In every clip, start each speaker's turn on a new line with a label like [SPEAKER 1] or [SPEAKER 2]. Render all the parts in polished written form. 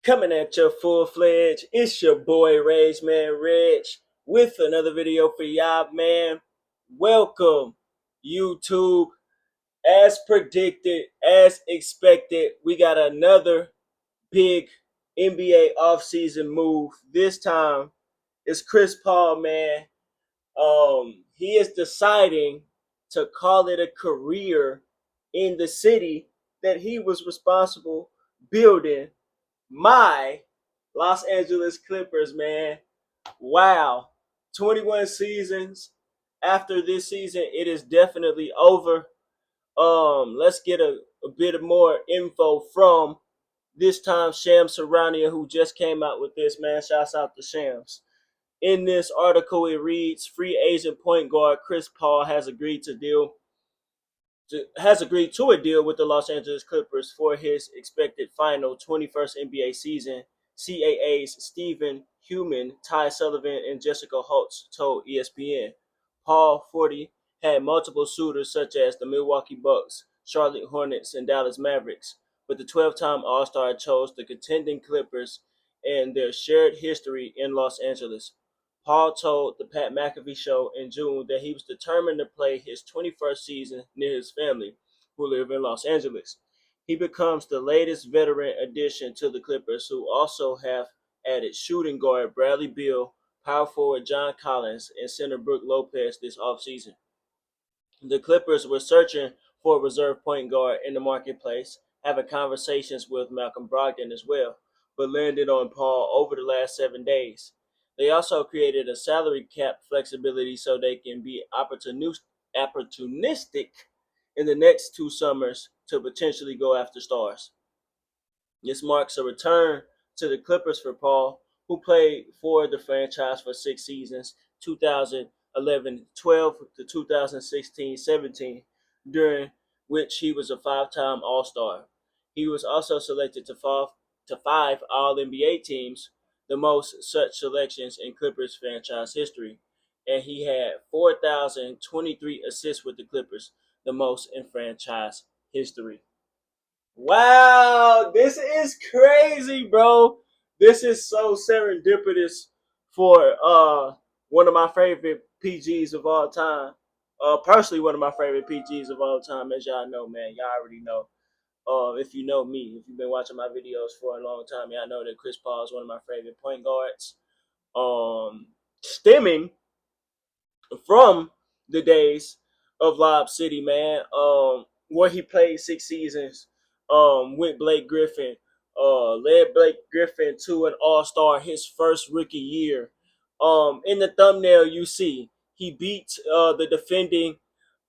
[SPEAKER 1] Coming at you full fledged. It's your boy Rage Man Rich with another video for y'all, man. Welcome, YouTube. As predicted, as expected, we got another big NBA offseason move. This time it's Chris Paul, man. He is deciding to call it a career in the city that he was responsible building, my Los Angeles Clippers, man. Wow. 21 seasons. After this season, it is definitely over. Let's get a bit more info from this time Shams Charania, who just came out with this, man. Shouts out to Shams. In this article, it reads, free agent point guard Chris Paul has agreed to a deal with the Los Angeles Clippers for his expected final 21st NBA season. CAA's Stephen Human, Ty Sullivan, and Jessica Holtz told ESPN. Paul, 40, had multiple suitors such as the Milwaukee Bucks, Charlotte Hornets, and Dallas Mavericks, but the 12-time All-Star chose the contending Clippers and their shared history in Los Angeles. Paul told the Pat McAfee Show in June that he was determined to play his 21st season near his family, who live in Los Angeles. He becomes the latest veteran addition to the Clippers, who also have added shooting guard Bradley Beal, power forward John Collins, and center Brook Lopez this offseason. The Clippers were searching for a reserve point guard in the marketplace, having conversations with Malcolm Brogdon as well, but landed on Paul over the last 7 days. They also created a salary cap flexibility so they can be opportunistic in the next 2 summers to potentially go after stars. This marks a return to the Clippers for Paul, who played for the franchise for 6 seasons, 2011-12 to 2016-17, during which he was a five-time All-Star. He was also selected to five All-NBA teams, the most such selections in Clippers franchise history, and he had 4,023 assists with the Clippers, the most in franchise history. Wow, this is crazy, bro. This is so serendipitous for one of my favorite PGs of all time. Personally, one of my favorite PGs of all time, as y'all know, man. Y'all already know. If you know me, if you've been watching my videos for a long time, y'all know that Chris Paul is one of my favorite point guards. Stemming from the days of Lob City, man, where he played 6 seasons with Blake Griffin, led Blake Griffin to an All-Star his first rookie year. In the thumbnail, you see he beat the defending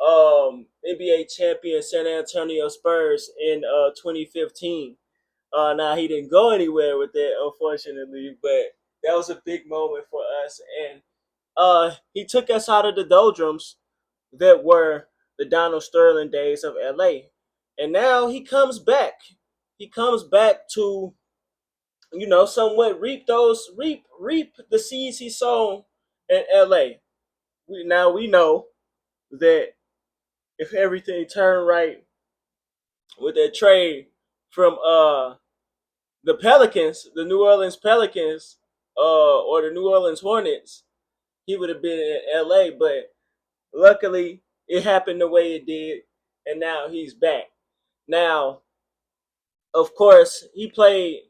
[SPEAKER 1] NBA champion San Antonio Spurs in 2015. Now he didn't go anywhere with that, unfortunately, but that was a big moment for us, and he took us out of the doldrums that were the Donald Sterling days of LA. And now he comes back. He comes back to, somewhat reap the seeds he sown in LA. We know that if everything turned right with that trade from the Pelicans, the New Orleans Pelicans, or the New Orleans Hornets, he would have been in LA, but luckily, it happened the way it did, and now he's back. Now, of course, he played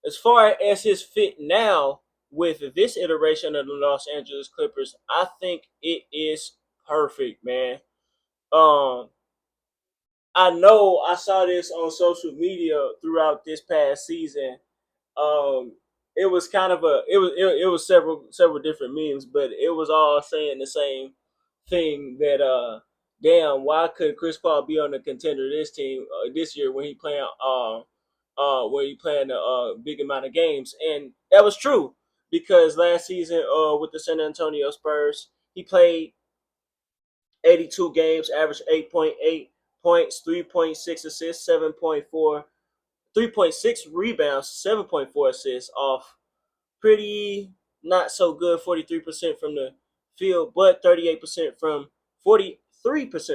[SPEAKER 1] as far as his fit now with this iteration of the Los Angeles Clippers. I think it is perfect, man. Um, I know I saw this on social media throughout this past season. Um, it was kind of it was several different memes, but it was all saying the same thing that damn, why couldn't Chris Paul be on the contender this team this year when he playing a big amount of games? And that was true because last season with the San Antonio Spurs, he played 82 games, averaged 8.8 points, 3.6 assists, 7.4 3.6 rebounds, 7.4 assists off pretty not so good 43% from the field, but 38% from 43%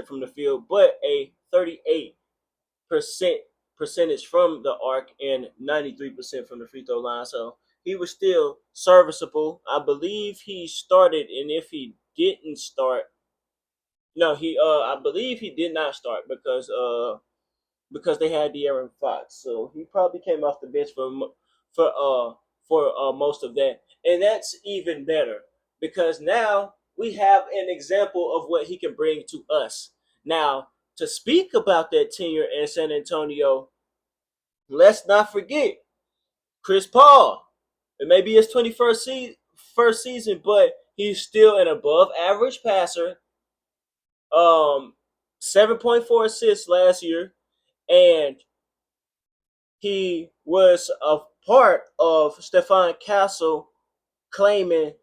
[SPEAKER 1] from the field, but a 38% percentage from the arc and 93% from the free throw line. So he was still serviceable. I believe he started, and if he didn't start, no, I believe he did not start because they had De'Aaron Fox. So he probably came off the bench for most of that, and that's even better because now we have an example of what he can bring to us. Now, to speak about that tenure in San Antonio, let's not forget Chris Paul. It may be his 21st first season, but he's still an above average passer. 7.4 assists last year, and he was a part of Stephon Castle claiming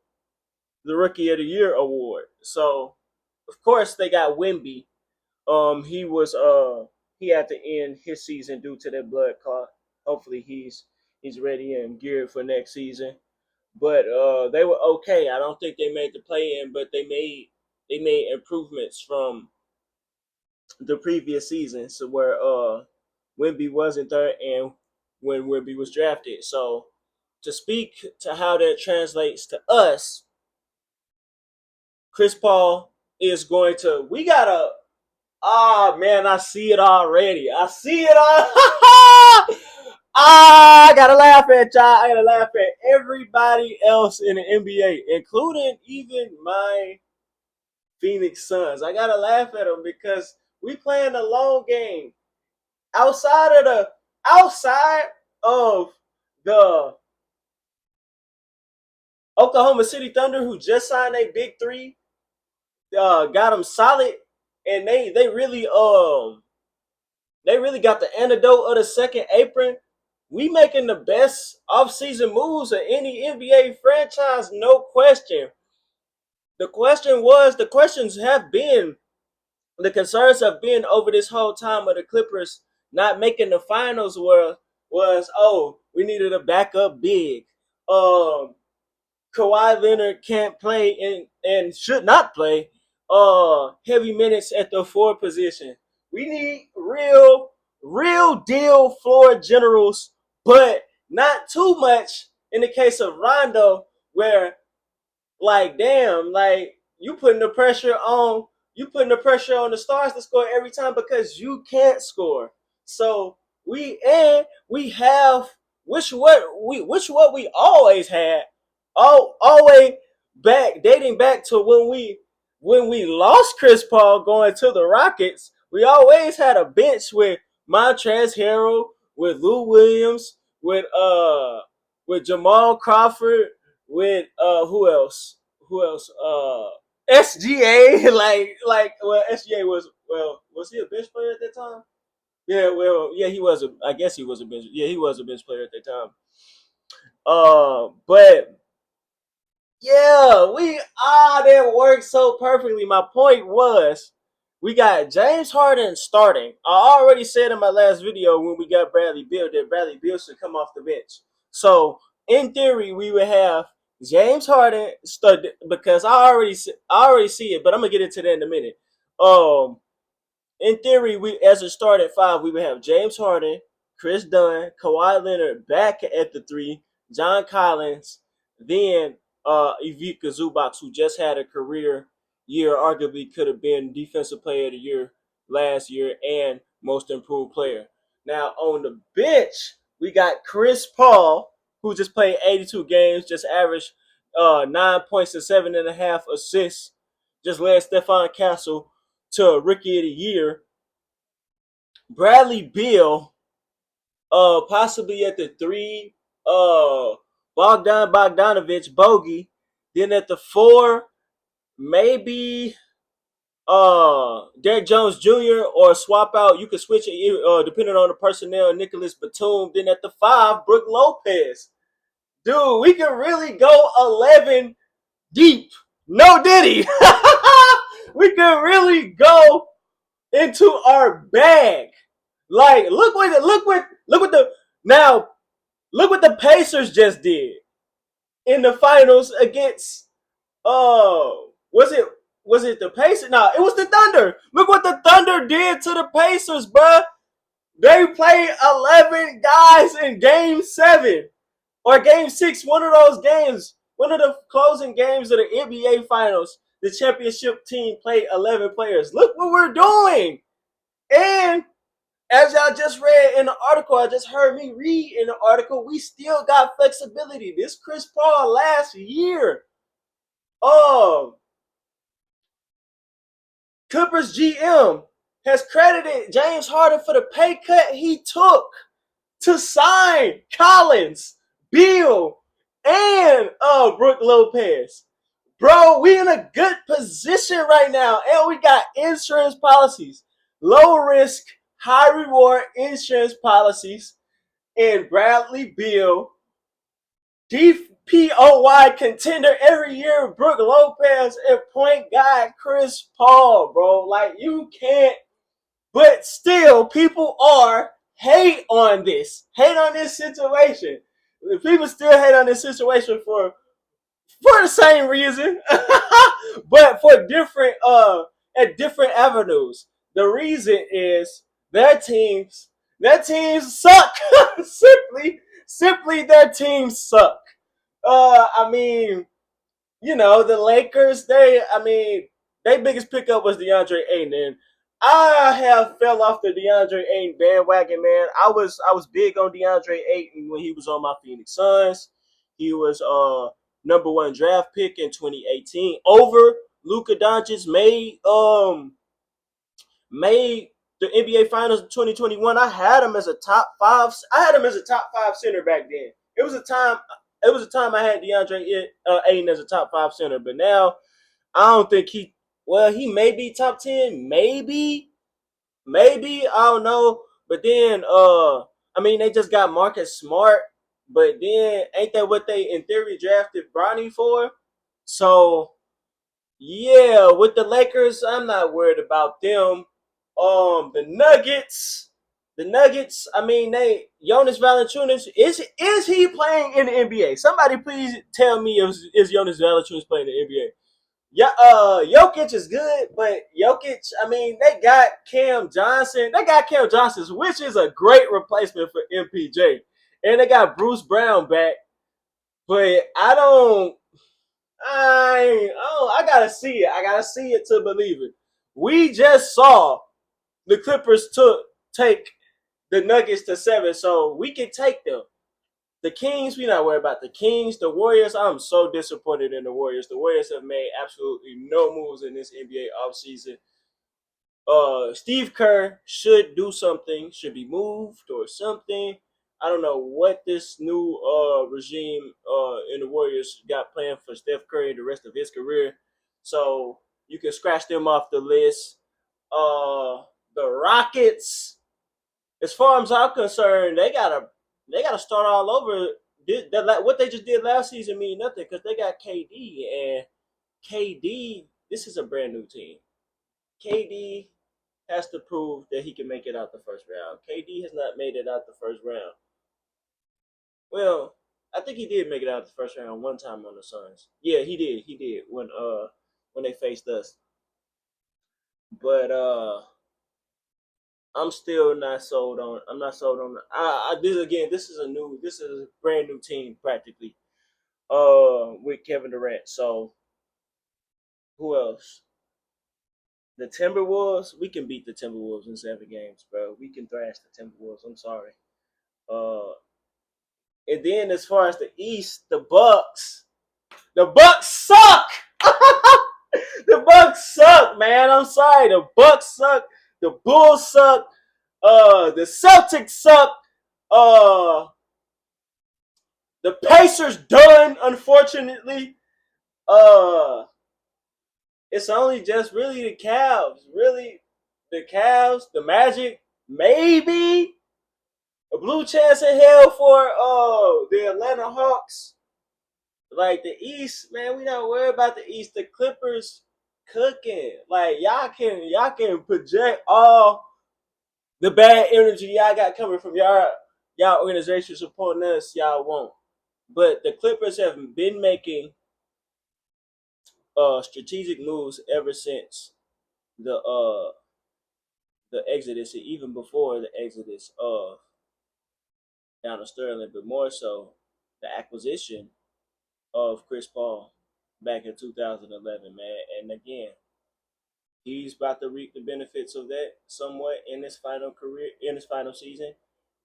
[SPEAKER 1] the Rookie of the Year award. So, of course, they got Wemby. He had to end his season due to that blood clot. Hopefully, he's ready and geared for next season. But they were okay. I don't think they made the play in, but they made improvements from the previous season, so where Wemby wasn't there and when Wemby was drafted. So to speak to how that translates to us, Chris Paul is going to. We gotta. Ah, man, I see it already. I see it all. I gotta laugh at y'all. I gotta laugh at everybody else in the NBA, including even my Phoenix Suns. I gotta laugh at them because we playing a long game. Outside of the Oklahoma City Thunder, who just signed a big three, got them solid, and they really got the antidote of the second apron. We making the best offseason moves of any NBA franchise, no question. The questions have been, the concerns have been over this whole time of the Clippers not making the finals was we needed a backup big. Kawhi Leonard can't play and should not play heavy minutes at the forward position. We need real deal floor generals, but not too much in the case of Rondo, where like damn, like you putting the pressure on the stars to score every time because you can't score. So we have what we always had, always dating back to when we lost Chris Paul going to the Rockets. We always had a bench with Montrezl Harrell, with Lou Williams, with Jamal Crawford, with who else? Who else? SGA, was he a bench player at that time? Yeah, he was I guess he was a bench. Yeah, he was a bench player at that time. But yeah, that worked so perfectly. My point was, we got James Harden starting. I already said in my last video when we got Bradley Beal that Bradley Beal should come off the bench. So in theory, we would have James Harden start because I already see it, but I'm gonna get into that in a minute. In theory, we as a start at 5, we would have James Harden, Chris Dunn, Kawhi Leonard back at the 3, John Collins, then Ivica Zubac, who just had a career year, arguably could have been Defensive Player of the Year last year and Most Improved Player. Now on the bench, we got Chris Paul, who just played 82 games, just averaged 9 points and 7.5 assists, just led Stephon Castle to Rookie of the Year. Bradley Beal, possibly at the 3, Bogdan Bogdanovic, Bogey. Then at the 4, maybe Derrick Jones Jr. or swap out. You could switch it depending on the personnel. Nicholas Batum. Then at the 5, Brook Lopez. Dude, we can really go 11 deep. No Diddy. We can really go into our bag. Like look what the Pacers just did in the finals against was it the Pacers? No, it was the Thunder. Look what the Thunder did to the Pacers, bruh. They played 11 guys in game 7 or game 6, one of those games, one of the closing games of the NBA Finals. The championship team played 11 players. Look what we're doing. And as y'all just read in the article, I just heard me read in the article, we still got flexibility. This Chris Paul last year, um, Clippers GM has credited James Harden for the pay cut he took to sign Collins, Beal, and Brook Lopez. Bro, we in a good position right now, and we got insurance policies, low risk, high reward insurance policies, and Bradley Beal, DPOY contender every year, Brook Lopez, and point guard Chris Paul, bro. Like, you can't, but still, people are hate on this situation. People still hate on this situation for the same reason, but for different at different avenues. The reason is their teams suck. simply their teams suck. I mean, the Lakers, their biggest pickup was DeAndre Ayton, and I have fell off the DeAndre Ayton bandwagon, man. I was big on DeAndre Ayton when he was on my Phoenix Suns. He was number one draft pick in 2018 over Luka Doncic. Made the NBA Finals in 2021. I had him as a top five. I had him as a top five center back then. It was a time. It was a time I had DeAndre Ayton as a top five center, but now I don't think he. Well, he may be top 10, maybe I don't know. But then, they just got Marcus Smart. But then, ain't that what they in theory drafted Bronny for? So yeah, with the Lakers, I'm not worried about them. The Nuggets. The Nuggets, Jonas Valanciunas, is he playing in the NBA? Somebody please tell me is Jonas Valanciunas playing in the NBA? Yeah, Jokic is good, but Jokic, they got Cam Johnson. They got Cam Johnson, which is a great replacement for MPJ. And they got Bruce Brown back. But I gotta see it. I gotta see it to believe it. We just saw the Clippers take the Nuggets to 7, so we can take them. The Kings, we not worried about the Kings. The Warriors, I'm so disappointed in the Warriors. The Warriors have made absolutely no moves in this NBA offseason. Steve Kerr should do something, should be moved or something. I don't know what this new regime in the Warriors got planned for Steph Curry the rest of his career. So you can scratch them off the list. The Rockets, as far as I'm concerned, they gotta start all over. What they just did last season mean nothing because they got KD, and KD. This is a brand new team. KD has to prove that he can make it out the first round. KD has not made it out the first round. Well, I think he did make it out the first round one time on the Suns. Yeah, he did. He did when they faced us. But I'm still not sold on. I'm not sold on. This again. This is a brand new team practically. With Kevin Durant. So who else? The Timberwolves. We can beat the Timberwolves in 7 games, bro. We can thrash the Timberwolves. I'm sorry. Uh, and then as far as the East, the Bucks. The Bucks suck. The Bucks suck, man. I'm sorry. The Bucks suck. The Bulls suck. The Celtics suck. Uh, the Pacers done, unfortunately. Uh, it's only just really the Cavs. Really, the Cavs, the Magic, maybe a blue chance in hell for the Atlanta Hawks. Like the East, man, we not worried about the East. The Clippers cooking. Like y'all can project all the bad energy y'all got coming from y'all organization supporting us. Y'all won't. But the Clippers have been making strategic moves ever since the the exodus, even before the exodus of Donald Sterling, but more so the acquisition of Chris Paul back in 2011, man. And again, he's about to reap the benefits of that somewhat in his final season,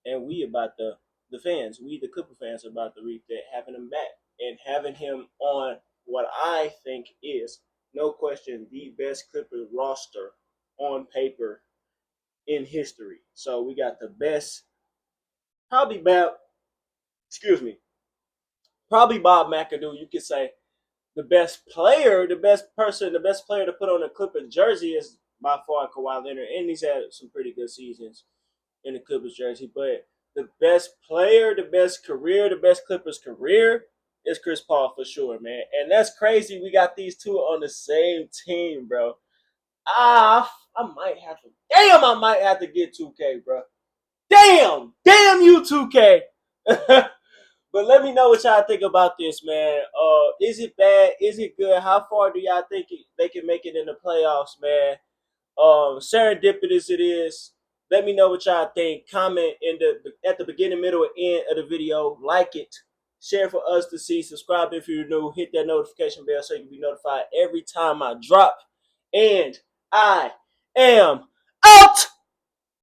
[SPEAKER 1] and we about the fans, we the Clipper fans, are about to reap that, having him back and having him on what I think is no question the best Clipper roster on paper in history. So we got the best, probably Bob, excuse me, probably Bob McAdoo. You could say the best player, the best player to put on a Clippers jersey is by far Kawhi Leonard, and he's had some pretty good seasons in the Clippers jersey. But the best player, the best career, the best Clippers career is Chris Paul for sure, man. And that's crazy. We got these two on the same team, bro. I might have to. Damn, I might have to get 2K, bro. Damn you, 2K. But let me know what y'all think about this, man. Is it bad? Is it good? How far do y'all think they can make it in the playoffs, man? Serendipitous it is. Let me know what y'all think. Comment at the beginning, middle, and end of the video. Like it. Share for us to see. Subscribe if you're new. Hit that notification bell so you can be notified every time I drop. And I am out.